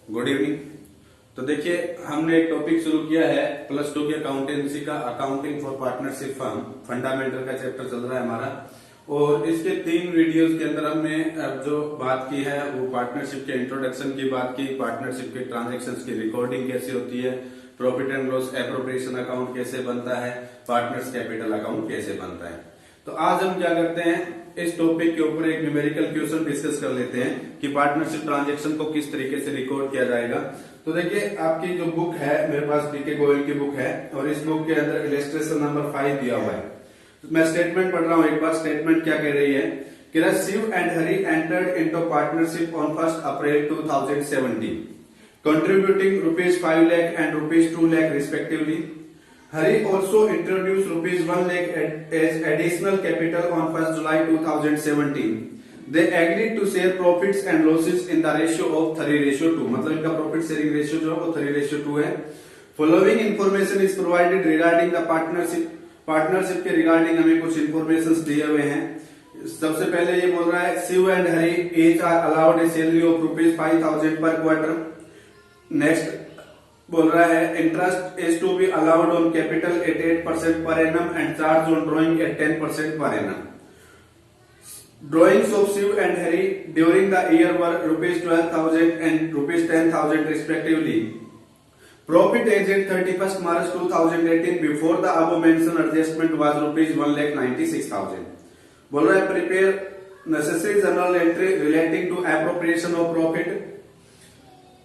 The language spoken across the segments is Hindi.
Good evening. तो देखिए, हमने एक टॉपिक शुरू किया है +2 की अकाउंटेंसी का, accounting for partnership firm. Fundamental का चैप्टर चल रहा है हमारा, और इसके 3 वीडियोस के अंदर हमने जो बात की है वो पार्टनरशिप के इंट्रोडक्शन की बात की, पार्टनरशिप के ट्रांजेक्शन्स की रिकॉर्डिंग कैसे होती है, profit and loss appropriation account कैसे बनता है, पार्टनर्स कैपिटल अकाउंट कैसे बनता है। तो आज हम क्या करते हैं, इस टॉपिक के ऊपर एक न्यूमेरिकल क्वेश्चन डिस्कस कर लेते हैं कि पार्टनरशिप ट्रांजैक्शन को किस तरीके से रिकॉर्ड किया जाएगा। तो देखिए, आपकी जो बुक है, मेरे पास डीके गोयल की बुक है, और इस बुक के अंदर इलस्ट्रेशन नंबर 5 दिया हुआ है। तो मैं स्टेटमेंट पढ़ रहा हूं, एक बार स्टेटमेंट क्या कह रही है कि Shiv and Hari entered into partnership on 1 April 2017, contributing ₹5 lakh and ₹2 lakh respectively. Hari also introduced ₹1 lakh as additional capital on 1st July 2017. They agreed to share profits and losses in the ratio of 3:2. मतलब इनका प्रॉफिट शेयरिंग रेशियो जो है वो 3:2 है। Following information is provided regarding the partnership के रिगार्डिंग हमें कुछ इन्फॉर्मेशन दिए हुए हैं। सबसे पहले ये बोल रहा है Shiv and Hari each are allowed a salary of ₹5,000 per quarter. Next बोल रहा है interest is to be allowed on capital at 8% per annum and charge on drawing at 10% per annum. Drawings of Shiv and Hari during the year were ₹12,000 and ₹10,000 respectively. Profit as at 31st March 2018 before the above mentioned adjustment was ₹1,96,000. बोल रहा है prepare necessary journal entry relating to appropriation of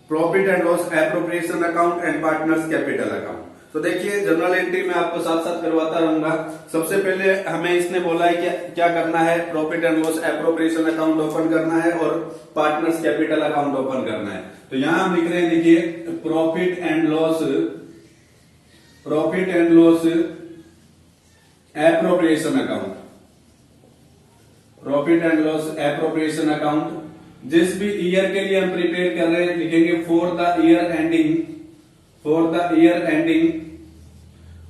profit and loss appropriation account and partners capital account. तो देखिए, जर्नल एंट्री में आपको साथ साथ करवाता रहूंगा। सबसे पहले हमें इसने बोला है कि क्या करना है, profit and loss appropriation account open करना है और पार्टनर्स कैपिटल अकाउंट ओपन करना है। तो यहां हम लिख रहे हैं, देखिए, profit and loss appropriation account, profit and loss appropriation account. जिस भी ईयर के लिए हम प्रिपेयर कर रहे हैं लिखेंगे for the year ending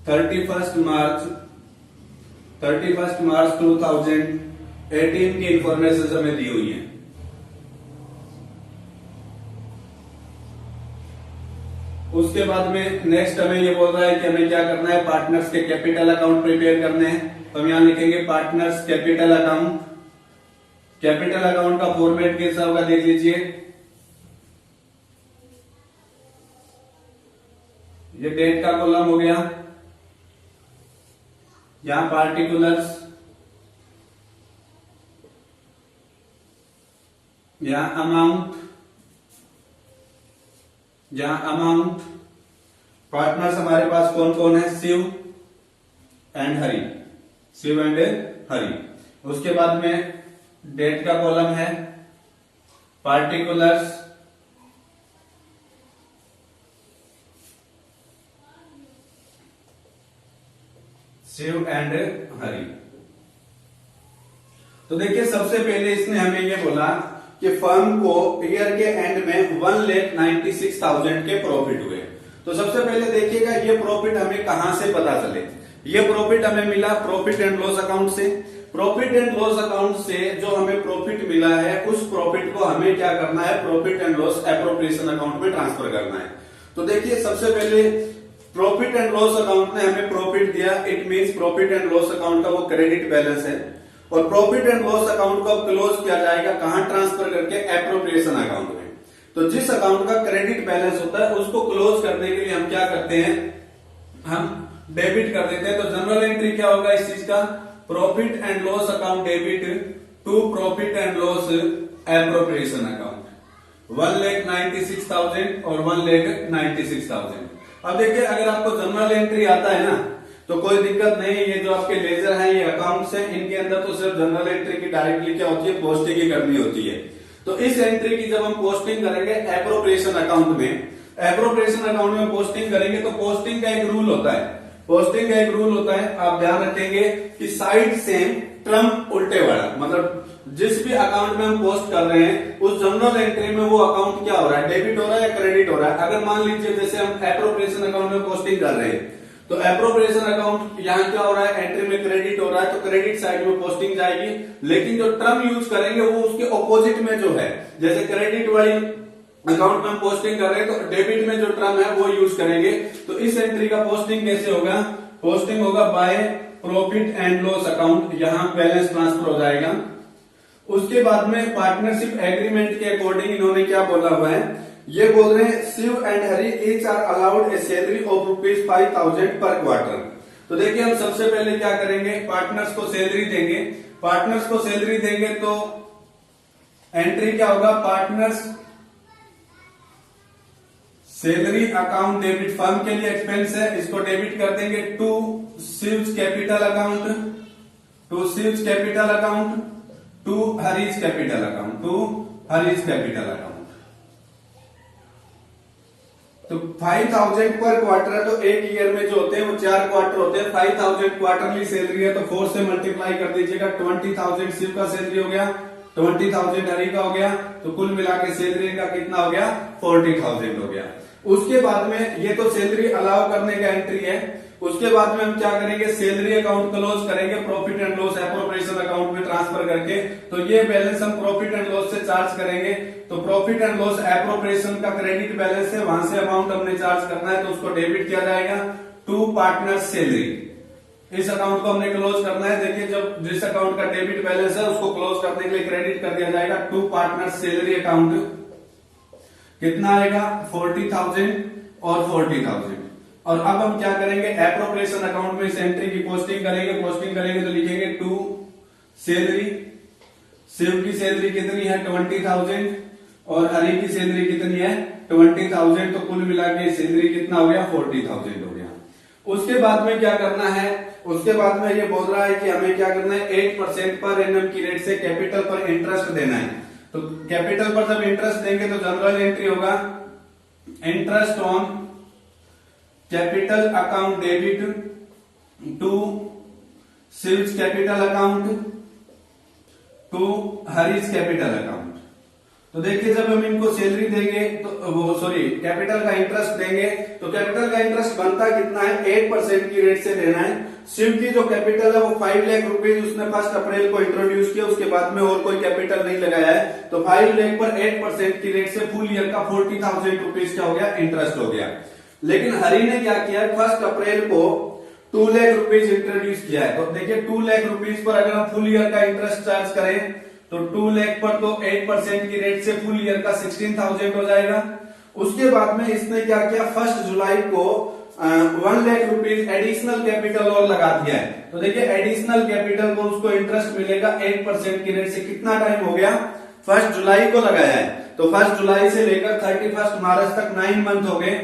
31st मार्च 2018 की इंफॉर्मेशन हमें दी हुई है। उसके बाद में नेक्स्ट हमें ये बोल रहा है कि हमें क्या करना है, पार्टनर्स के कैपिटल अकाउंट प्रिपेयर करने हैं। तो हम यहां लिखेंगे partners capital account. Capital account का फॉर्मेट कैसा होगा देख लीजिए, ये डेट का कॉलम हो गया, यहां पार्टिकुलर्स, यहां अमाउंट। पार्टनर्स हमारे पास कौन कौन है, शिव एंड हरी। उसके बाद में डेट का कॉलम है, पार्टिकुलर्स, शिव एंड हरी। तो देखिए, सबसे पहले इसने हमें ये बोला कि फर्म को ईयर के एंड में 1,96,000 के प्रॉफिट हुए। तो सबसे पहले देखिएगा, ये प्रॉफिट हमें कहां से पता चले। ये प्रॉफिट हमें मिला प्रॉफिट एंड लॉस अकाउंट से। प्रॉफिट एंड लॉस अकाउंट से जो हमें प्रॉफिट मिला है, उस प्रॉफिट को हमें क्या करना है, profit and loss appropriation account में ट्रांसफर करना है। तो देखिए, सबसे पहले प्रॉफिट एंड लॉस अकाउंट ने हमें प्रॉफिट दिया, it means profit and loss account का वो क्रेडिट बैलेंस है। और प्रॉफिट एंड लॉस अकाउंट को अब क्लोज किया जाएगा कहां, ट्रांसफर करके एप्रोप्रिएशन अकाउंट में। तो जिस अकाउंट का क्रेडिट बैलेंस होता है उसको क्लोज करने के लिए हम क्या करते हैं, हम डेबिट कर देते हैं। तो जनरल एंट्री क्या होगा इस चीज का, profit and loss account debit to profit and loss appropriation account, 1,96,000 और 1,96,000। अब देखिए, अगर आपको जनरल एंट्री आता है ना तो कोई दिक्कत नहीं है। ये जो आपके लेजर हैं, ये अकाउंट्स हैं, इनके अंदर तो सिर्फ जनरल एंट्री की डायरेक्टली क्या होती है, पोस्टिंग ही करनी होती है। तो इस एंट्री की जब हम पोस्टिंग करेंगे एप्रोप्रिएशन अकाउंट में, एप्रोप्रिएशन अकाउंट में पोस्टिंग करेंगे तो पोस्टिंग का एक रूल होता है, आप ध्यान रखेंगे कि साइड सेम ट्रम उल्टे वाला। मतलब जिस भी अकाउंट में हम पोस्ट कर रहे हैं उस जनरल एंट्री में वो अकाउंट क्या हो रहा है, डेबिट हो रहा है या क्रेडिट हो रहा है। अगर मान लीजिए जैसे हम एप्रोप्रिएशन अकाउंट में पोस्टिंग कर रहे हैं तो एप्रोप्रिएशन अकाउंट यहाँ क्या हो रहा है, एंट्री में क्रेडिट हो रहा है तो क्रेडिट साइड में पोस्टिंग जाएगी। लेकिन जो टर्म यूज करेंगे वो उसके ऑपोजिट में जो है, जैसे क्रेडिट वाली अकाउंट में हम पोस्टिंग कर रहे हैं तो डेबिट में जो टर्म है वो यूज करेंगे। तो इस एंट्री का पोस्टिंग कैसे होगा, पोस्टिंग होगा by profit and loss account, यहां बैलेंस ट्रांसफर हो जाएगा। उसके बाद में पार्टनरशिप एग्रीमेंट के अकॉर्डिंग इन्होंने क्या बोला हुआ है, ये बोल रहे हैं Shiv and Hari each are allowed a salary of ₹5,000 per quarter. तो देखिए हम सबसे पहले क्या करेंगे, पार्टनर्स को सैलरी देंगे। पार्टनर्स को सैलरी देंगे तो एंट्री क्या होगा, partners salary account debit, firm के लिए एक्सपेंस है, इसको डेबिट कर देंगे to Shiv's capital account, to Shiv's capital account, to Hari's capital account, to Hari's capital account. तो 5,000 पर क्वार्टर है, तो एक ईयर में जो होते हैं वो 4 क्वार्टर होते हैं। 5,000 क्वार्टरली सैलरी है तो 4 से मल्टीप्लाई कर दीजिएगा। 20,000 शिव का सैलरी हो गया, 20,000 हरी का हो गया, तो कुल मिला के सैलरी का कितना हो गया, 40,000 हो गया। उसके बाद में ये तो सैलरी अलाउ करने का एंट्री है। उसके बाद में हम क्या करेंगे, सैलरी अकाउंट क्लोज करेंगे, profit and loss appropriation account में ट्रांसफर करके। तो ये बैलेंस हम प्रॉफिट एंड लॉस से चार्ज करेंगे। तो प्रॉफिट एंड लॉस एप्रोप्रिएशन का क्रेडिट बैलेंस है, वहां से अमाउंट हमने चार्ज करना है, तो उसको डेबिट किया जाएगा टू पार्टनर सैलरी। इस अकाउंट को हमने क्लोज करना है। देखिए जब जिस अकाउंट का डेबिट बैलेंस है उसको क्लोज करने के लिए क्रेडिट कर दिया जाएगा टू पार्टनर सैलरी अकाउंट। कितना आएगा, 40,000 और 40,000। और अब हम क्या करेंगे, एप्रोप्रिएशन अकाउंट में इस एंट्री की पोस्टिंग करेंगे। पोस्टिंग करेंगे तो लिखेंगे टू सैलरी, शिव की सैलरी कितनी है 20,000 और हरी की सैलरी कितनी है 20,000, तो कुल मिला के सैलरी कितना हो गया 40,000 हो गया। उसके बाद में क्या करना है, उसके बाद में ये बोल रहा है कि हमें क्या करना है, 8% पर एनएम की रेट से कैपिटल पर इंटरेस्ट देना है। तो कैपिटल पर जब इंटरेस्ट देंगे तो जनरल एंट्री होगा interest on capital account debit to Shiv's capital account to Hari's capital account. तो देखिए जब हम इनको सैलरी देंगे तो वो सॉरी कैपिटल का इंटरेस्ट देंगे तो कैपिटल का इंटरेस्ट बनता कितना है, 8% की रेट से देना है। शिव की जो कैपिटल है वो 5 लाख रुपीज उसने 1 अप्रैल को इंट्रोड्यूस किया, उसके बाद में और कोई कैपिटल नहीं लगाया है। तो 5 लाख पर 8% की रेट से फुल ईयर का 40,000 रुपीज क्या हो गया, इंटरेस्ट हो गया। लेकिन हरी ने क्या किया, 1 अप्रैल को 2 लाख रुपीज इंट्रोड्यूस किया है। तो देखिए 2 लाख रुपीज पर अगर हम फुल ईयर का इंटरेस्ट चार्ज करें तो 2 लाख पर तो 8% की रेट से फुल ईयर का 16,000 हो जाएगा। उसके बाद में इसने क्या किया, 1 जुलाई को 1 लाख रुपीज एडिशनल कैपिटल और लगा दिया है। तो देखिए एडिशनल कैपिटल को उसको इंटरेस्ट मिलेगा 8% की रेट से। कितना टाइम हो गया, 1 जुलाई को लगाया है, तो 1 जुलाई से लेकर 31 मार्च तक 9 मंथ हो गए।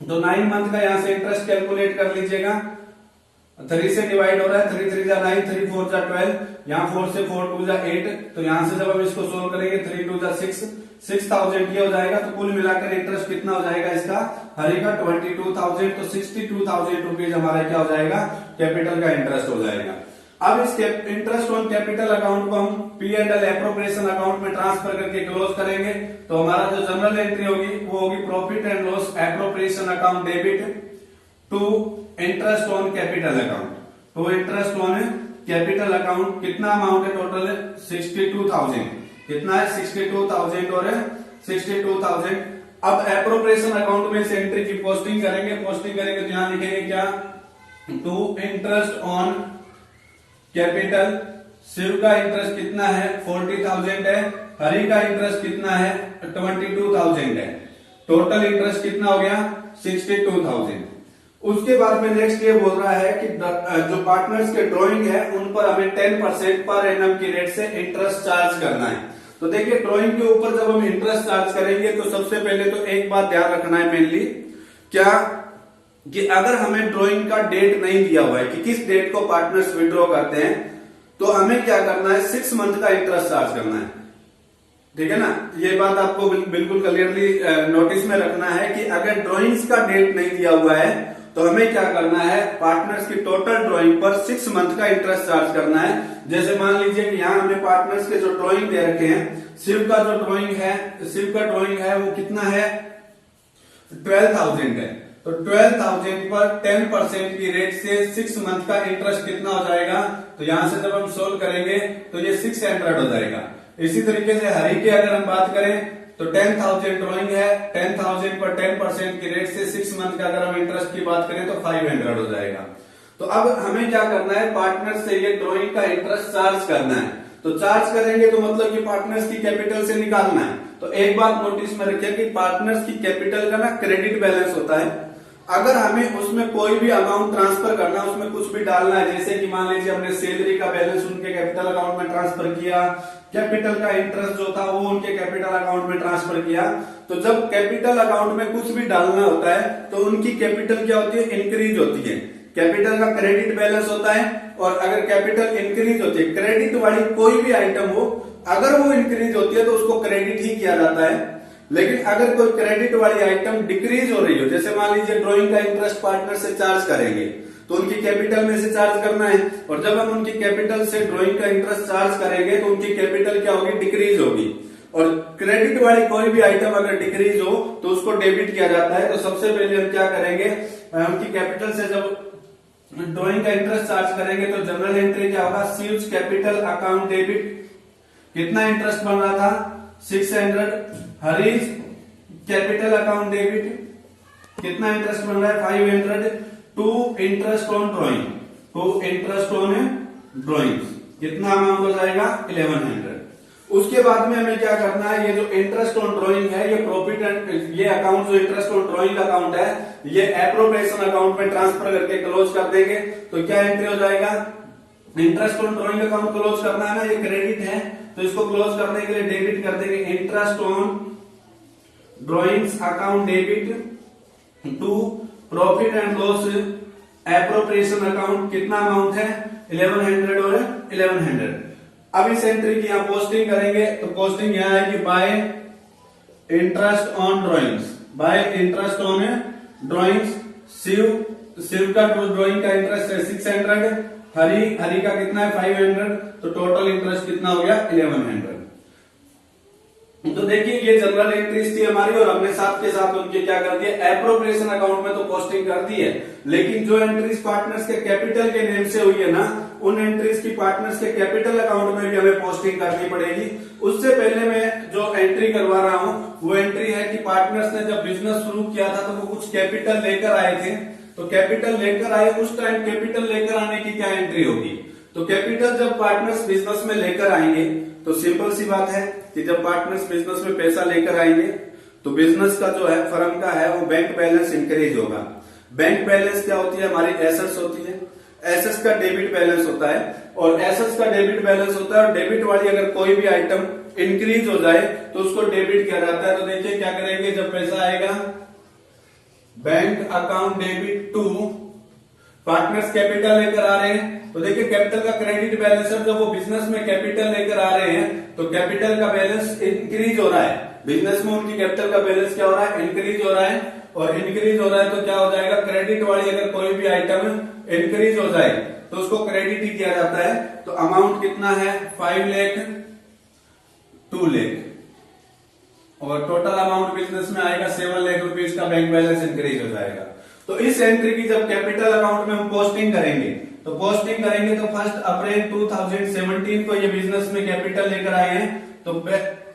तो 9 मंथ का यहां से इंटरेस्ट कैलकुलेट कर लीजिएगा। 3 से डिवाइड हो रहा है, 3 3 जा 9, 3 4 जा 12, यहाँ 4 से 4 2 जा 8। तो यहां से जब हम इसको सोल्व करेंगे 3 2 जा 6, 6,000 ये हो जाएगा। तो कुल मिलाकर इंटरेस्ट कितना हो जाएगा इसका, हरी का 22,000। तो 62,000 रुपीज हमारा क्या हो जाएगा, कैपिटल का इंटरेस्ट हो जाएगा। अब इस इंटरेस्ट ऑन कैपिटल अकाउंट को हम P&L एप्रोप्रिएशन अकाउंट में ट्रांसफर करके क्लोज करेंगे। तो हमारा जो जनरल एंट्री होगी वो होगी profit and loss appropriation account debit to interest on capital account, तो इंटरेस्ट ऑन कैपिटल अकाउंट। कितना अमाउंट है टोटल है 62,000। कितना है 62,000 और 62,000। अब एप्रोप्रिएशन अकाउंट में इस एंट्री की पोस्टिंग करेंगे। पोस्टिंग करेंगे तो यहां लिखेंगे क्या, to interest on capital. Shiv का इंटरेस्ट कितना है 40,000 है, हरी का इंटरेस्ट कितना है 22,000 है। टोटल इंटरेस्ट कितना हो गया 62,000। उसके बाद में नेक्स्ट ये बोल रहा है कि जो पार्टनर्स के ड्राइंग है उन पर हमें 10% पर एनएम की रेट से इंटरेस्ट चार्ज करना है। तो देखिए ड्राइंग के ऊपर जब हम इंटरेस्ट चार्ज करेंगे तो सबसे पहले तो एक बात ध्यान रखना है मेनली क्या, कि अगर हमें ड्राइंग का डेट नहीं दिया हुआ है कि किस डेट को पार्टनर्स विड्रॉ करते हैं, तो हमें क्या करना है 6 मंथ का इंटरेस्ट चार्ज करना है। ठीक है ना, ये बात आपको बिल्कुल क्लियरली नोटिस में रखना है कि अगर ड्राइंग्स का डेट नहीं दिया हुआ है तो हमें क्या करना है, पार्टनर्स की टोटल ड्राइंग पर 6 मंथ का इंटरेस्ट चार्ज करना है। जैसे मान लीजिए कि यहाँ हमने पार्टनर्स के जो ड्राइंग दे रखे हैं, शिव का जो ड्राइंग है, शिव का ड्राइंग है वो कितना है 12,000 है। तो 12,000 पर 10% की रेट से 6 मंथ का इंटरेस्ट कितना हो जाएगा, तो यहां से जब हम सोल्व करेंगे तो ये 600 हो जाएगा। इसी तरीके से हरी की अगर हम बात करें तो 10,000 ड्रॉइंग है, 10,000 पर 10% की रेट से 6 मंथ का अगर हम इंटरेस्ट की बात करें तो 500 हो जाएगा। तो अब हमें क्या करना है, पार्टनर से ये ड्रॉइंग का इंटरेस्ट चार्ज करना है। तो चार्ज करेंगे तो मतलब कि पार्टनर्स की कैपिटल से निकालना है। तो एक बात नोटिस में रखिए कि पार्टनर्स की कैपिटल का ना क्रेडिट बैलेंस होता है। अगर हमें उसमें कोई भी अमाउंट ट्रांसफर करना है, उसमें कुछ भी डालना है, जैसे कि मान लीजिए हमने सैलरी का बैलेंस उनके कैपिटल अकाउंट में ट्रांसफर किया, कैपिटल का इंटरेस्ट जो था वो उनके कैपिटल अकाउंट में ट्रांसफर किया, तो जब कैपिटल अकाउंट में कुछ भी डालना होता है तो उनकी कैपिटल क्या होती है, इंक्रीज होती है। कैपिटल का क्रेडिट बैलेंस होता है, और अगर कैपिटल इंक्रीज होती है, क्रेडिट वाली कोई भी आइटम हो, अगर वो इंक्रीज होती है तो उसको क्रेडिट ही किया जाता है। लेकिन अगर कोई क्रेडिट वाली आइटम डिक्रीज हो रही हो, जैसे मान लीजिए ड्रॉइंग का इंटरेस्ट पार्टनर से चार्ज करेंगे तो उनकी कैपिटल में से चार्ज करना है, और जब हम उनकी कैपिटल से ड्रॉइंग का इंटरेस्ट चार्ज करेंगे तो उनकी कैपिटल क्या होगी, डिक्रीज होगी। और क्रेडिट वाली कोई भी आइटम अगर डिक्रीज हो तो उसको डेबिट किया जाता है। तो सबसे पहले हम क्या करेंगे, उनकी कैपिटल से जब ड्रॉइंग का इंटरेस्ट चार्ज करेंगे तो जनरल एंट्री क्या होगा, सीव्स कैपिटल अकाउंट डेबिट, कितना इंटरेस्ट बन रहा था 600, हरीज कैपिटल अकाउंट डेबिट, कितना इंटरेस्ट बन रहा है 500, to interest on drawing, to interest on drawing, कितना अमाउंट हो जाएगा 1100। उसके बाद में हमें क्या करना है, ये जो इंटरेस्ट ऑन ड्रॉइंग है, ये प्रॉफिट एंड ये अकाउंट जो इंटरेस्ट ऑन ड्रॉइंग अकाउंट है, ये एप्रोप्रिएशन अकाउंट में ट्रांसफर करके क्लोज कर देंगे। तो क्या एंट्री हो जाएगा, interest on drawing account close करना है ना, ये क्रेडिट है तो इसको क्लोज करने के लिए डेबिट कर देंगे, interest on drawings account debit to profit and loss appropriation account, कितना अमाउंट है 1100 और 1100। अब इस एंट्री की यहाँ पोस्टिंग करेंगे, तो पोस्टिंग यहाँ है कि by interest on drawings, by interest on drawings, Shiv का ड्रॉइंग का इंटरेस्ट है 600, हरी का कितना है 500, तो टोटल इंटरेस्ट कितना हो गया 1100। तो देखिए ये जनरल एंट्रीज थी हमारी, और हमने साथ के साथ उनके क्या कर दिया, एप्रोप्रिएशन अकाउंट में तो पोस्टिंग कर दी है, लेकिन जो एंट्रीज पार्टनर्स के कैपिटल के नेम से हुई है ना, उन एंट्रीज की पार्टनर्स के कैपिटल अकाउंट में भी हमें पोस्टिंग करनी पड़ेगी। उससे पहले मैं जो एंट्री करवा रहा हूं वो एंट्री है कि पार्टनर्स ने जब बिजनेस शुरू किया था तो वो कुछ कैपिटल लेकर आए थे, तो कैपिटल लेकर आए, उस टाइम कैपिटल लेकर आने की क्या एंट्री होगी। तो कैपिटल जब पार्टनर्स बिजनेस में लेकर आएंगे तो सिंपल सी बात है कि जब पार्टनर्स बिजनेस में पैसा लेकर आएंगे तो बिजनेस का जो है, फर्म का है, वो बैंक बैलेंस इंक्रीज होगा। बैंक बैलेंस क्या होती है, हमारी एसेट्स होती है, एसेट्स का डेबिट बैलेंस होता है, और एसेट्स का डेबिट बैलेंस होता है, और डेबिट वाली अगर कोई भी आइटम इंक्रीज हो जाए तो उसको डेबिट किया जाता है। तो देखिए क्या करेंगे, जब पैसा आएगा bank account debit to partners capital लेकर आ रहे हैं, तो देखिए कैपिटल का क्रेडिट बैलेंस है, जब वो बिजनेस में कैपिटल लेकर आ रहे हैं तो कैपिटल का बैलेंस इंक्रीज हो रहा है, बिजनेस में उनकी कैपिटल का बैलेंस क्या हो रहा है, इंक्रीज हो रहा है, और इंक्रीज हो रहा है तो क्या हो जाएगा, क्रेडिट वाली अगर कोई भी आइटम इंक्रीज हो जाए तो उसको क्रेडिट ही किया जाता है। तो अमाउंट कितना है 5 लाख 2 लाख, और टोटल अमाउंट बिजनेस में आएगा 7 लाख रुपीज का बैंक बैलेंस इंक्रीज हो जाएगा। तो इस एंट्री की जब कैपिटल अकाउंट में हम पोस्टिंग करेंगे तो 1 अप्रैल 2017 को ये बिजनेस में कैपिटल लेकर आए हैं, तो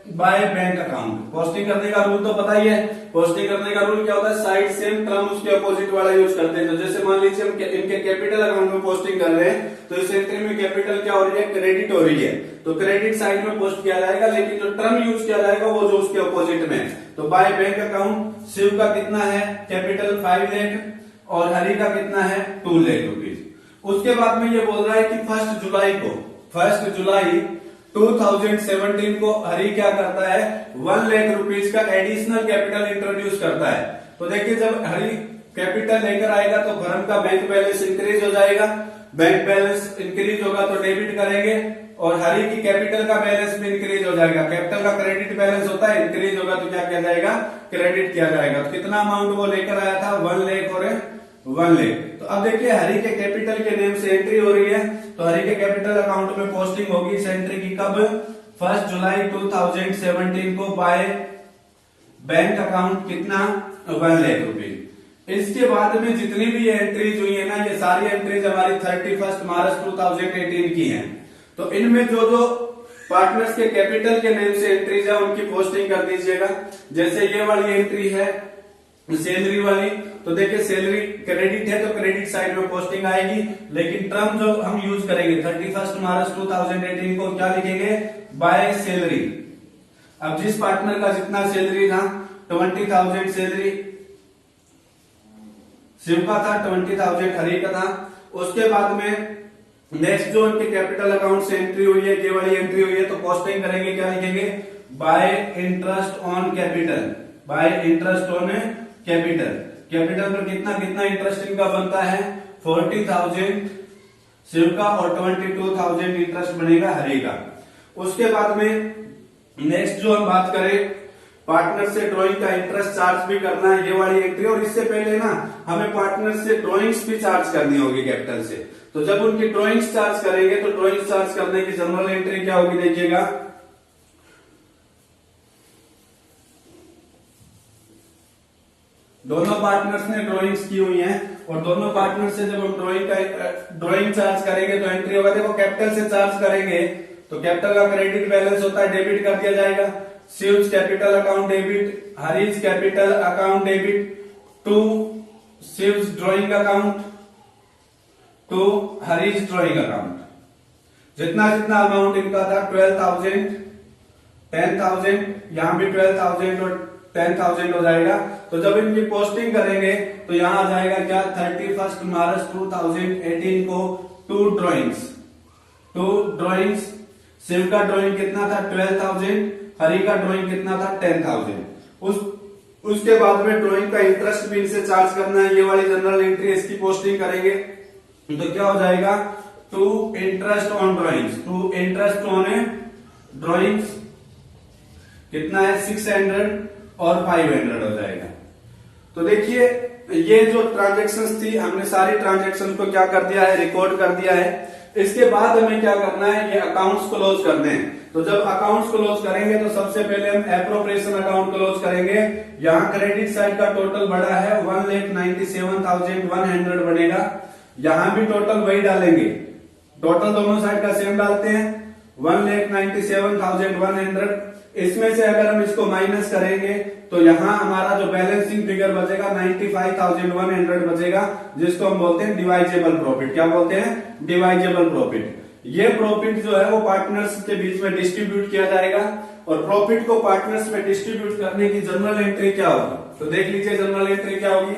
बाय बैंक अकाउंट पोस्टिंग करने का रूल तो पता ही है। पोस्टिंग करने का रूल क्या होता है, साइड सेम टर्म उसके अपोजिट वाला यूज करते हैं। तो जैसे मान लीजिए हम इनके कैपिटल अकाउंट में पोस्टिंग कर रहे हैं तो इस एंट्री में कैपिटल क्या हो रही है, क्रेडिट हो रही है, तो क्रेडिट साइड में पोस्ट किया जाएगा, लेकिन जो टर्म यूज किया जाएगा वो जो उसके अपोजिट में है। तो बाय बैंक अकाउंट शिव का कितना है कैपिटल 5 लाख, और हरि का कितना है 2 लाख रुपीज। उसके बाद में ये बोल रहा है कि 1 जुलाई 2017 को हरि क्या करता है, 1 लाख रुपीज का एडिशनल कैपिटल इंट्रोड्यूस करता है। तो देखिए जब हरि कैपिटल लेकर आएगा तो फर्म का बैंक बैलेंस इंक्रीज हो जाएगा, बैंक बैलेंस इंक्रीज होगा तो डेबिट करेंगे, और हरि की कैपिटल का बैलेंस भी इंक्रीज हो जाएगा। कैपिटल का क्रेडिट बैलेंस होता है, इंक्रीज होगा तो क्या किया जाएगा, क्रेडिट किया जाएगा। तो कितना अमाउंट वो लेकर आया था 1 लाख और 1 लाख। तो अब देखिए हरि के कैपिटल के नेम से एंट्री हो रही है, तो हरि के कैपिटल अकाउंट में पोस्टिंग होगी इस एंट्री की कब, 1 जुलाई 2017 को बाय बैंक अकाउंट कितना 1 लाख रुपीज। इसके बाद में जितनी भी एंट्रीज हुई है ना, ये सारी एंट्रीज हमारी 31 मार्च 2018 की हैं। तो इनमें जो जो पार्टनर्स के कैपिटल के नेम से एंट्रीज है उनकी पोस्टिंग कर दीजिएगा। जैसे ये वाली एंट्री है सैलरी वाली, तो देखिए सैलरी क्रेडिट है तो क्रेडिट साइड में पोस्टिंग आएगी, लेकिन टर्म जो हम यूज करेंगे 31 मार्च 2018 को क्या लिखेंगे, बाय सैलरी। अब जिस पार्टनर का जितना सैलरी था 20,000 सैलरी शिव का था, 20,000 हरि का था। उसके बाद में नेक्स्ट जो उनके कैपिटल अकाउंट से एंट्री हुई है, ये वाली एंट्री हुई है, तो पोस्टिंग करेंगे, क्या लिखेंगे, bye interest on capital, bye interest on capital. Capital पर कितना कितना इंटरेस्ट इनका बनता है, 40,000 शिव का और 22,000 इंटरेस्ट बनेगा हरि का। उसके बाद में नेक्स्ट जो हम बात करें, पार्टनर से ड्राइंग का इंटरेस्ट चार्ज भी करना है, ये वाली एंट्री। और इससे पहले ना हमें पार्टनर से ड्राइंग्स भी चार्ज करनी होगी कैपिटल से। तो जब उनकी ड्राइंग्स चार्ज करेंगे तो ड्राइंग्स चार्ज करने की जनरल एंट्री क्या होगी, देखिएगा, दोनों पार्टनर्स ने ड्राइंग्स की हुई हैं और दोनों पार्टनर से जब हम ड्राइंग चार्ज करेंगे तो एंट्री होगा, देखो कैपिटल से चार्ज करेंगे तो कैपिटल का क्रेडिट बैलेंस होता है, डेबिट कर दिया जाएगा। Shiv's capital account debit, Hari's capital account debit to Shiv's drawing account to Hari's drawing account. जितना जितना अमाउंट इनका था 12,000, 10,000, यहां भी 12,000 और 10,000 हो जाएगा। तो जब इनकी पोस्टिंग करेंगे तो यहां आ जाएगा क्या, 31 मार्च 2018 को टू ड्राइंग्स। शिव का ड्राइंग कितना था 12,000, हरि का ड्राइंग कितना था 10,000। उसके बाद में ड्राइंग का इंटरेस्ट भी इनसे चार्ज करना है, ये वाली जनरल एंट्री, इसकी पोस्टिंग करेंगे तो क्या हो जाएगा, to interest on drawings, to interest on drawings कितना है 600 और 500 हो जाएगा। तो देखिए ये जो ट्रांजेक्शन्स थी हमने सारी ट्रांजेक्शन को क्या कर दिया है, रिकॉर्ड कर दिया है। इसके बाद हमें क्या करना है, ये अकाउंट्स क्लोज करने हैं। तो जब अकाउंट्स क्लोज करेंगे तो सबसे पहले हम एप्रोप्रिएशन अकाउंट क्लोज करेंगे। यहाँ क्रेडिट साइड का टोटल बड़ा है 1,97,100 बनेगा, यहां भी टोटल वही डालेंगे, टोटल दोनों साइड का सेम डालते हैं 1,97,100। इसमें से अगर हम इसको माइनस करेंगे तो यहां हमारा जो बैलेंसिंग फिगर बचेगा 95,100 बचेगा, जिसको हम बोलते हैं डिवाइजेबल प्रॉफिट। क्या बोलते हैं, डिवाइजेबल प्रॉफिट। ये प्रॉफिट जो है वो पार्टनर्स के बीच में डिस्ट्रीब्यूट किया जाएगा और प्रॉफिट को पार्टनर्स में डिस्ट्रीब्यूट करने की जनरल एंट्री क्या होगी, तो देख लीजिए जनरल एंट्री क्या होगी।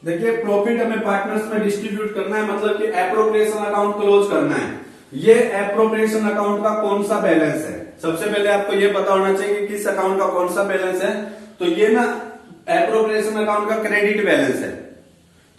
देखिए प्रॉफिट हमें पार्टनर्स में डिस्ट्रीब्यूट करना है, मतलब कि एप्रोप्रिएशन अकाउंट क्लोज करना है। ये एप्रोप्रिएशन अकाउंट का कौन सा बैलेंस है, सबसे पहले आपको ये पता होना चाहिए कि किस अकाउंट का कौन सा बैलेंस है। तो ये ना एप्रोप्रिएशन अकाउंट का क्रेडिट बैलेंस है,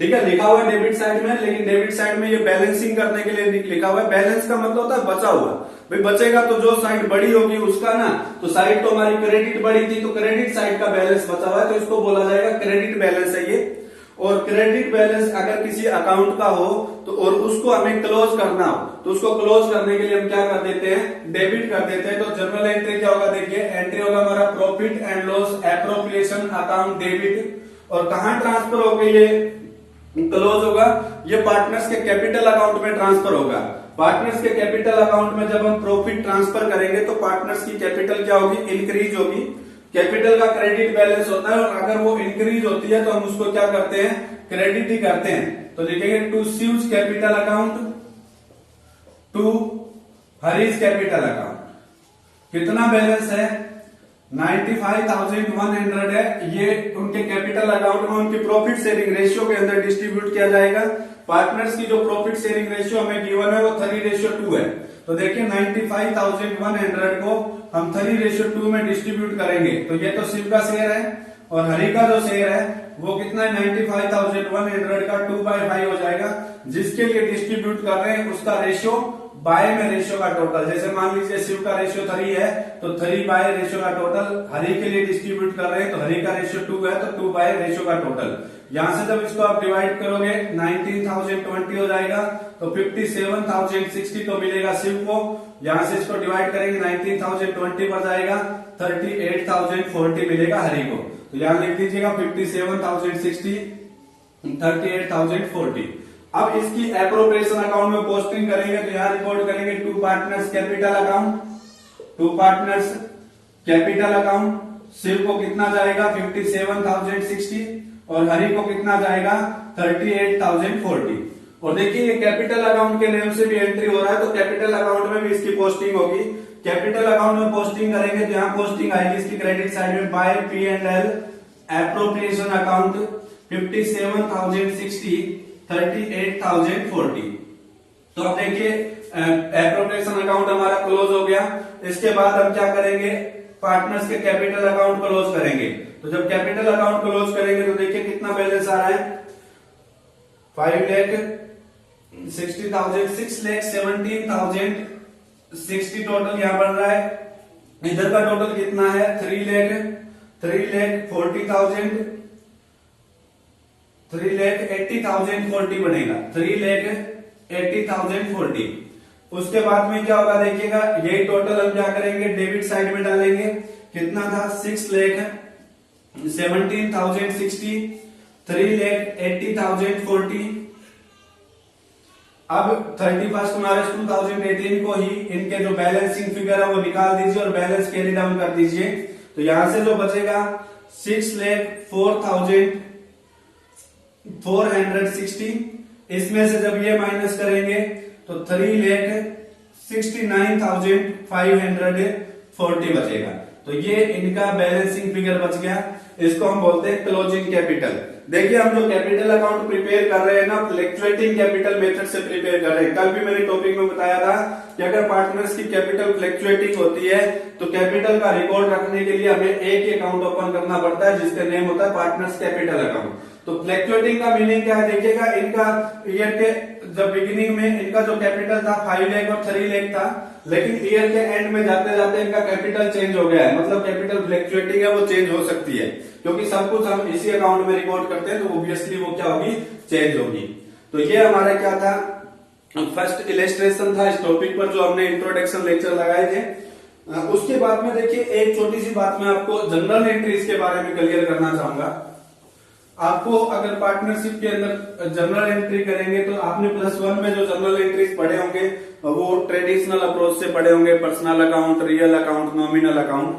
ठीक है, लिखा हुआ है डेबिट साइड में, लेकिन डेबिट साइड में ये बैलेंसिंग करने के लिए लिखा हुआ है। बैलेंस का मतलब होता है बचा हुआ, भाई बचेगा तो जो साइड बड़ी होगी उसका ना, तो साइड तो हमारी क्रेडिट बड़ी थी तो क्रेडिट साइड का बैलेंस बचा हुआ है, तो इसको बोला जाएगा क्रेडिट बैलेंस है ये। और क्रेडिट बैलेंस अगर किसी अकाउंट का हो तो और उसको हमें क्लोज करना हो तो उसको क्लोज करने के लिए हम क्या कर देते हैं, डेबिट कर देते हैं। तो जनरल एंट्री क्या होगा, देखिए एंट्री होगा हमारा profit and loss appropriation account debit, और कहां ट्रांसफर होगा ये क्लोज होगा, ये पार्टनर्स के कैपिटल अकाउंट में ट्रांसफर होगा। पार्टनर्स के कैपिटल अकाउंट में जब हम प्रॉफिट ट्रांसफर करेंगे तो पार्टनर्स की कैपिटल क्या होगी, इंक्रीज होगी। कैपिटल का क्रेडिट बैलेंस होता है और अगर वो इंक्रीज होती है तो हम उसको क्या करते हैं, क्रेडिट ही करते हैं। तो लिखेंगे to Shiv's capital account to Hari's capital account. कितना बैलेंस है, 95,100 है। ये उनके कैपिटल अकाउंट में उनकी प्रॉफिट शेयरिंग रेशियो के अंदर डिस्ट्रीब्यूट किया जाएगा। पार्टनर्स की जो प्रॉफिट शेयरिंग रेशियो हमें गिवन है वो 3:2 है। तो देखिए 95,100 को हम 3:2 में डिस्ट्रीब्यूट करेंगे तो ये तो शिव का शेयर है और हरि का जो शेयर है वो कितना है, 95,100 का 2/5 हो जाएगा। जिसके लिए डिस्ट्रीब्यूट कर रहे हैं उसका रेशियो बाय में रेशियो का टोटल, जैसे मान लीजिए शिव का रेशियो 3 है तो 3 बाय रेशियो का टोटल। हरि के लिए डिस्ट्रीब्यूट कर रहे हैं तो हरि का रेशियो 2 है तो 2 बाय रेशियो का टोटल। यहां से जब इसको आप डिवाइड करोगे 19,020 हो जाएगा तो 57,060 तो मिलेगा शिव को। यहां से इसको डिवाइड करेंगे 19,020 पर जाएगा 38,040 मिलेगा हरि को। तो यहां लिख दीजिएगा 57,060 38,040। अब इसकी एप्रोप्रिएशन अकाउंट में पोस्टिंग करेंगे तो यहाँ रिकॉर्ड करेंगे to partners capital account, to partners capital account. Shiv को कितना जाएगा 57,060 और हरि को कितना जाएगा 38,040। और देखिए ये कैपिटल अकाउंट के नेम से भी एंट्री हो रहा है तो कैपिटल अकाउंट में भी इसकी पोस्टिंग होगी। कैपिटल अकाउंट में पोस्टिंग करेंगे तो यहाँ पोस्टिंग आएगी इसकी क्रेडिट साइड में बाय P&L एप्रोप्रिएशन अकाउंट 57,060 38,040। तो अब देखिए एप्रोप्रिएशन अकाउंट हमारा क्लोज हो गया। इसके बाद हम क्या करेंगे, पार्टनर्स के कैपिटल अकाउंट क्लोज करेंगे। तो जब कैपिटल अकाउंट क्लोज करेंगे तो देखिए कितना बैलेंस आ रहा है 5,60,000 6,17,060 टोटल यहाँ बन रहा है। इधर का टोटल कितना है 3,80,040 बनेगा 3,80,040। उसके बाद में क्या होगा देखिएगा, यही टोटल हम क्या करेंगे डेबिट साइड में डालेंगे। कितना था 6,17,060 3,80,040। अब 31 मार्च 2018 को ही इनके जो बैलेंसिंग फिगर है वो निकाल दीजिए और बैलेंस कैरी डाउन कर दीजिए। तो यहां से जो बचेगा 6,04,460। इसमें से जब ये माइनस करेंगे तो 3,69,540 बचेगा। तो ये इनका बैलेंसिंग फिगर बच गया। इसको हम बोलते हैं क्लोजिंग कैपिटल। देखिए हम जो कैपिटल अकाउंट प्रिपेयर कर रहे हैं ना, फ्लक्चुएटिंग कैपिटल मेथड से प्रिपेयर कर रहे हैं। कल भी मैंने टॉपिक में बताया था कि अगर पार्टनर्स की कैपिटल फ्लक्चुएटिंग होती है तो कैपिटल का रिकॉर्ड रखने के लिए हमें एक ही अकाउंट ओपन करना पड़ता है जिसका नेम होता है पार्टनर्स कैपिटल अकाउंट। तो फ्लक्चुएटिंग का मीनिंग क्या है देखिएगा, इनका ईयर के जब बिगिनिंग में इनका जो कैपिटल था 5 लाख और 3 लाख था, लेकिन ईयर के एंड में जाते जाते इनका कैपिटल चेंज हो गया है। मतलब कैपिटल फ्लक्चुएटिंग है, वो चेंज हो सकती है क्योंकि सब कुछ हम इसी अकाउंट में रिकॉर्ड करते हैं तो ऑब्वियसली वो क्या होगी, चेंज होगी। तो ये हमारा क्या था, फर्स्ट इलस्ट्रेशन था इस टॉपिक पर जो हमने इंट्रोडक्शन लेक्चर लगाए थे। उसके बाद में देखिए एक छोटी सी बात मैं आपको जनरल एंट्रीज के बारे में क्लियर करना चाहूंगा। आपको अगर पार्टनरशिप के अंदर जनरल एंट्री करेंगे तो आपने +1 में जो जनरल एंट्रीज पढ़े होंगे वो ट्रेडिशनल अप्रोच से पढ़े होंगे, personal account, real account, nominal account.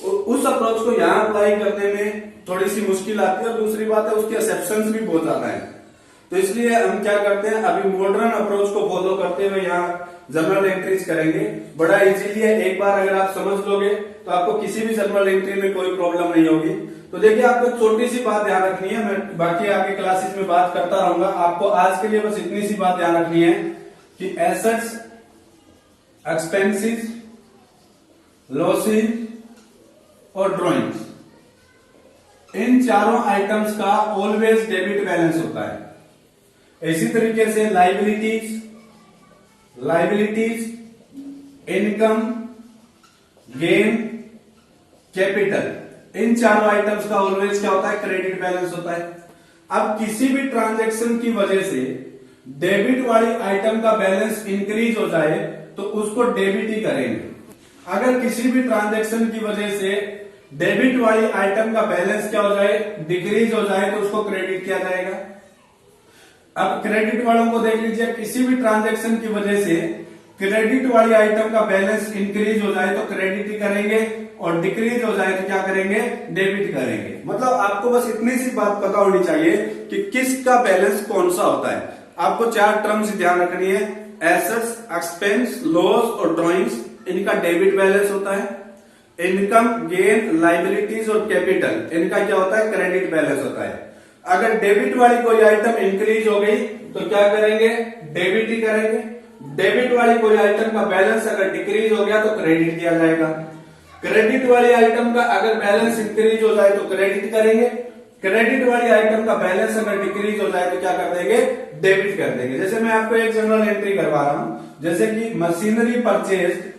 उस अप्रोच को यहाँ अप्लाई करने में थोड़ी सी मुश्किल आती है और दूसरी बात है उसके एक्सेप्शंस भी बहुत ज्यादा है। तो इसलिए हम क्या करते हैं, अभी मॉडर्न अप्रोच को फॉलो करते हुए यहाँ जनरल एंट्रीज करेंगे। बड़ा इजीली है, एक बार अगर आप समझ लोगे तो आपको किसी भी जनरल एंट्री में कोई प्रॉब्लम नहीं होगी। तो देखिए आपको छोटी सी बात ध्यान रखनी है, मैं बाकी आगे क्लासेस में बात करता रहूंगा। आपको आज के लिए बस इतनी सी बात ध्यान रखनी है कि एसेट्स, एक्सपेंसेस, लॉसेस और ड्रॉइंग्स, इन चारों आइटम्स का ऑलवेज डेबिट बैलेंस होता है। इसी तरीके से लाइबिलिटीज, इनकम, गेन, कैपिटल, इन चारों आइटम्स का ऑलवेज क्या होता है, क्रेडिट बैलेंस होता है। अब किसी भी ट्रांजैक्शन की वजह से डेबिट वाली आइटम का बैलेंस इंक्रीज हो जाए तो उसको डेबिट ही करेंगे। अगर किसी भी ट्रांजैक्शन की वजह से डेबिट वाली आइटम का बैलेंस क्या हो जाए, डिक्रीज हो जाए तो उसको क्रेडिट किया जाएगा। अब क्रेडिट वालों को देख लीजिए, किसी भी ट्रांजैक्शन की वजह से क्रेडिट वाली आइटम का बैलेंस इंक्रीज हो जाए तो क्रेडिट ही करेंगे और डिक्रीज हो जाए तो क्या करेंगे, डेबिट करेंगे। मतलब आपको बस इतनी सी बात पता होनी चाहिए कि किसका बैलेंस कौन सा होता है। आपको 4 टर्म्स ध्यान रखनी है, एसेट्स, एक्सपेंस, लॉस और ड्रॉइंग्स, इनका डेबिट बैलेंस होता है। इनकम, गेन, लाइबिलिटीज और कैपिटल, इनका क्या होता है, क्रेडिट बैलेंस होता है। अगर डेबिट वाली कोई आइटम इंक्रीज हो गई तो क्या करेंगे, डेबिट ही करेंगे। डेबिट वाली कोई आइटम का बैलेंस अगर डिक्रीज हो गया तो क्रेडिट किया जाएगा। क्रेडिट वाली आइटम का अगर बैलेंस इंक्रीज हो जाए तो क्रेडिट करेंगे। क्रेडिट वाली आइटम का बैलेंस अगर डिक्रीज हो जाए तो क्या कर देंगे, डेबिट कर देंगे। जैसे मैं आपको एक जनरल एंट्री करवा रहा हूं, जैसे कि machinery purchase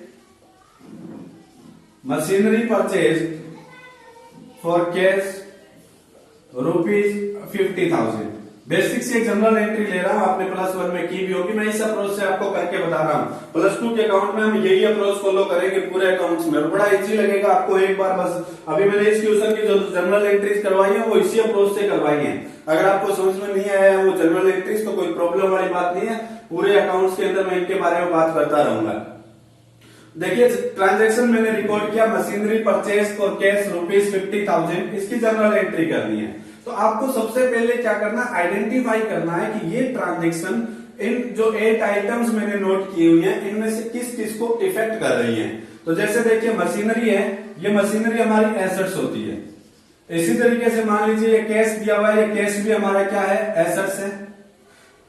for cash ₹50,000। Basic से एक जनरल एंट्री ले रहा हूं, आपने प्लस वन में की भी होगी, मैं इस अप्रोच से आपको करके बता रहा हूं। प्लस टू के अकाउंट में हम यही अप्रोच फॉलो करेंगे पूरे अकाउंट्स में, बड़ा इजी लगेगा आपको। एक बार बस अभी मैंने इस ट्यूशन की जो जनरल एंट्रीज करवाई है वो इसी अप्रोच से करवाई है। अगर आपको समझ में नहीं आया है वो जनरल एंट्रीज तो कोई प्रॉब्लम वाली बात नहीं है, पूरे अकाउंट्स के अंदर मैं इनके बारे में बात करता रहूंगा। देखिए ट्रांजैक्शन मैंने रिकॉर्ड किया, मशीनरी परचेज और कैश ₹50,000, इसकी जनरल एंट्री करनी है। तो आपको सबसे पहले क्या करना, आइडेंटिफाई करना है कि ये ट्रांजैक्शन इन जो 8 आइटम्स मैंने नोट की हुई हैं इनमें से किस किस को इफेक्ट कर रही हैं। तो जैसे देखिए मशीनरी है, ये मशीनरी हमारी एसेट्स होती है। इसी तरीके से मान लीजिए ये कैश दिया हुआ है, ये कैश भी हमारा क्या है, एसेट्स है।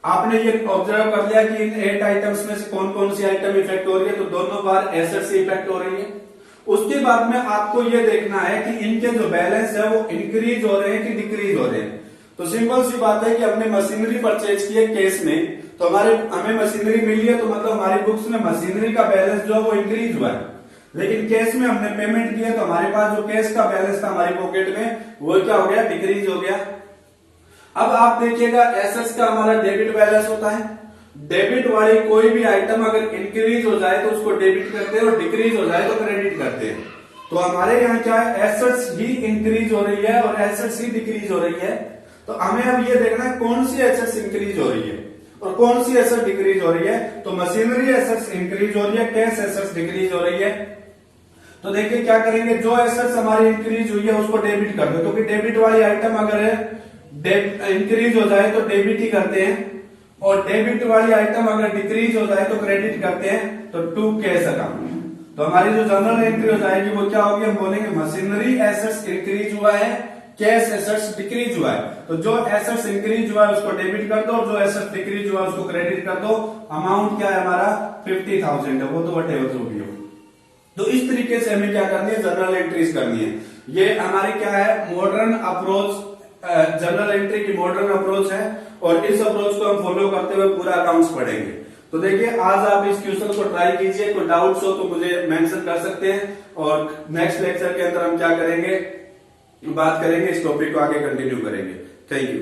आपने ये ऑब्जर्व कर लिया कि इन 8 आइटम्स में से कौन कौन सी आइटम इफेक्ट हो रही है, तो दोनों बार एसेट से इफेक्ट हो रही है। उसके बाद में आपको ये देखना है कि इनके जो बैलेंस है वो इंक्रीज हो रहे हैं कि डिक्रीज हो रहे हैं। तो सिंपल सी बात है कि हमने मशीनरी परचेज की है कैश में, तो हमें मशीनरी मिली है, तो मतलब हमारी बुक्स में मशीनरी का बैलेंस जो है वो इंक्रीज हुआ है। लेकिन कैश में हमने पेमेंट किया तो हमारे पास जो कैश का बैलेंस था हमारी पॉकेट में वो क्या हो गया, डिक्रीज हो गया। अब आप देखिएगा एसेट्स का हमारा डेबिट बैलेंस होता है। डेबिट वाली कोई भी आइटम अगर इंक्रीज हो जाए तो उसको डेबिट करते हैं और डिक्रीज हो जाए तो क्रेडिट करते हैं। तो हमारे यहाँ क्या है, एसेट्स ही इंक्रीज हो रही है और एसेट्स ही डिक्रीज हो रही है। तो हमें अब ये देखना है कौन सी एसेट्स इंक्रीज हो रही है और कौन सी एसेट डिक्रीज हो रही है। तो मशीनरी एसेट्स इंक्रीज हो रही है, कैश एसेट्स डिक्रीज हो रही है। तो देखिए क्या करेंगे, जो एसेट्स हमारी इंक्रीज हुई है उसको डेबिट कर दो, क्योंकि डेबिट वाली आइटम अगर इंक्रीज हो जाए तो डेबिट ही करते हैं, और डेबिट वाली आइटम अगर डिक्रीज हो जाए तो क्रेडिट करते हैं। तो टू कैश अकाउंट, तो हमारी जो जनरल एंट्री हो जाएगी वो क्या होगी, हम बोलेंगे मशीनरी एसेट्स इंक्रीज हुआ है, कैश एसेट्स डिक्रीज हुआ है। तो जो एसेट्स इंक्रीज हुआ है उसको डेबिट कर दो और जो एसेट्स डिक्रीज हुआ है उसको क्रेडिट कर दो। अमाउंट क्या है हमारा 50,000 है, वो तो वटेवर जो भी हो। तो इस तरीके से हमें क्या करनी है, जनरल एंट्रीज करनी है। ये हमारी क्या है, मॉडर्न अप्रोच, जनरल एंट्री की मॉडर्न अप्रोच है, और इस अप्रोच को हम फॉलो करते हुए पूरा अकाउंट्स पढ़ेंगे। तो देखिए आज आप इस क्वेश्चन को ट्राई कीजिए, कोई डाउट्स हो तो मुझे मेंशन कर सकते हैं, और नेक्स्ट लेक्चर के अंदर हम क्या करेंगे, बात करेंगे, इस टॉपिक को आगे कंटिन्यू करेंगे। Thank you.